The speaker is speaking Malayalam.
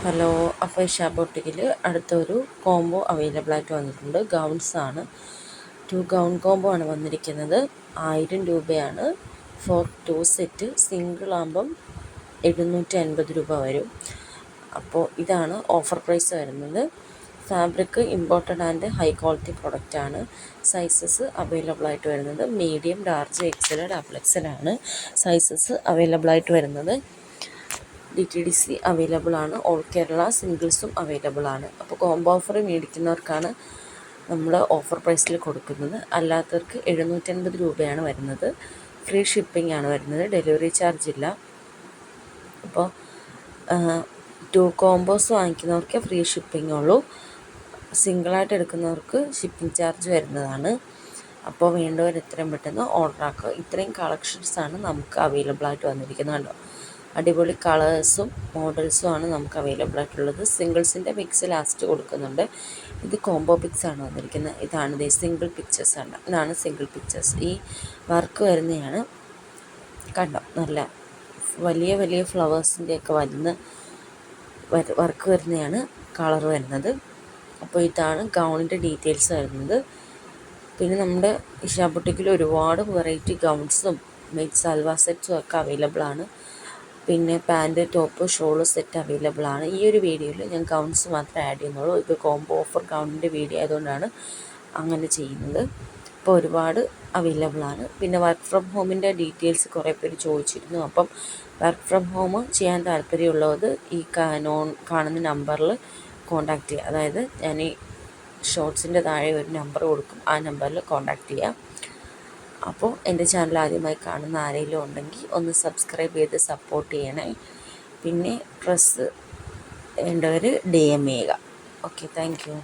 ഹലോ, അപ്പോൾ ഷാബോട്ടിക്കിൽ അടുത്തൊരു കോംബോ അവൈലബിൾ ആയിട്ട് വന്നിട്ടുണ്ട്. ഗൗൺസാണ്. 2 ഗൗൺ കോംബോ ആണ് വന്നിരിക്കുന്നത്. 1000 രൂപയാണ് ഫോർ 2 സെറ്റ്. സിംഗിൾ ആകുമ്പം 750 രൂപ വരും. അപ്പോൾ ഇതാണ് ഓഫർ പ്രൈസ് വരുന്നത്. Fabric imported and high quality പ്രൊഡക്റ്റാണ്. സൈസസ് അവൈലബിൾ ആയിട്ട് വരുന്നത് medium, large, XL, double XL ആണ് സൈസസ് അവൈലബിൾ ആയിട്ട് വരുന്നത്. DTDC അവൈലബിൾ ആണ്. ഓൾ കേരള സിംഗിൾസും അവൈലബിൾ ആണ്. അപ്പോൾ കോംബോ ഓഫർ മേടിക്കുന്നവർക്കാണ് നമ്മൾ ഓഫർ പ്രൈസിൽ കൊടുക്കുന്നത്. അല്ലാത്തവർക്ക് 750 രൂപയാണ് വരുന്നത്. ഫ്രീ ഷിപ്പിംഗ് ആണ് വരുന്നത്. ഡെലിവറി ചാർജ് ഇല്ല. അപ്പോൾ 2 കോംബോസ് വാങ്ങിക്കുന്നവർക്ക് ഫ്രീ ഷിപ്പിംഗ് ഉള്ളൂ. സിംഗിളായിട്ട് എടുക്കുന്നവർക്ക് ഷിപ്പിംഗ് ചാർജ് വരുന്നതാണ്. അപ്പോൾ വേണ്ടവർ എത്രയും പെട്ടെന്ന് ഓർഡർ ആക്കുക. ഇത്രയും കളക്ഷൻസാണ് നമുക്ക് അവൈലബിൾ ആയിട്ട് വന്നിരിക്കുന്നത്. കണ്ടോ, അടിപൊളി കളേഴ്സും മോഡൽസും ആണ് നമുക്ക് അവൈലബിൾ ആയിട്ടുള്ളത്. സിംഗിൾസിൻ്റെ പിക്സ് ലാസ്റ്റ് കൊടുക്കുന്നുണ്ട്. ഇത് കോംബോ പിക്സ് ആണ് വന്നിരിക്കുന്നത്. ഇതാണ് സിംഗിൾ പിക്ചേഴ്സ് ആണ്. ഇതാണ് സിംഗിൾ പിക്ചേഴ്സ്. ഈ വർക്ക് വരുന്നതാണ്. കണ്ടോ, നല്ല വലിയ വലിയ ഫ്ലവേഴ്സിൻ്റെയൊക്കെ വർക്ക് വരുന്നതാണ് കളർ വരുന്നത്. അപ്പോൾ ഇതാണ് ഗൗണിൻ്റെ ഡീറ്റെയിൽസ് വരുന്നത്. പിന്നെ നമ്മുടെ ഇഷാ ബുട്ടിക്കിൽ ഒരുപാട് വെറൈറ്റി ഗൗൺസും സൽവാർ സെറ്റ്സും ഒക്കെ അവൈലബിൾ ആണ്. പിന്നെ pant, top, shawl set available ആണ്. ഈ ഒരു വീഡിയോയിൽ ഞാൻ ഗൗൺസ് മാത്രമേ ആഡ് ചെയ്യുന്നുള്ളൂ. ഇത് കോംബോ ഓഫർ ഗൗണിൻ്റെ വീഡിയോ ആയതുകൊണ്ടാണ് അങ്ങനെ ചെയ്യുന്നത്. ഇപ്പോൾ ഒരുപാട് അവൈലബിൾ ആണ്. പിന്നെ വർക്ക് ഫ്രം ഹോമിൻ്റെ ഡീറ്റെയിൽസ് കുറേ പേര് ചോദിച്ചിരുന്നു. അപ്പം വർക്ക് ഫ്രം ഹോം ചെയ്യാൻ താല്പര്യമുള്ളത് ഈ കാണുന്ന നമ്പറിൽ കോൺടാക്റ്റ് ചെയ്യുക. അതായത് ഞാൻ ഈ ഷോർട്സിൻ്റെ താഴെ ഒരു നമ്പർ കൊടുക്കും. ആ നമ്പറിൽ കോൺടാക്റ്റ് ചെയ്യുക. അപ്പോൾ എൻ്റെ ചാനൽ ആദ്യമായി കാണുന്ന ആരെങ്കിലും ഉണ്ടെങ്കിൽ ഒന്ന് സബ്സ്ക്രൈബ് ചെയ്ത് സപ്പോർട്ട് ചെയ്യണേ. പിന്നെ ഡ്രസ്സ് വേണ്ടവർ DM ചെയ്യുക. Okay, thank you.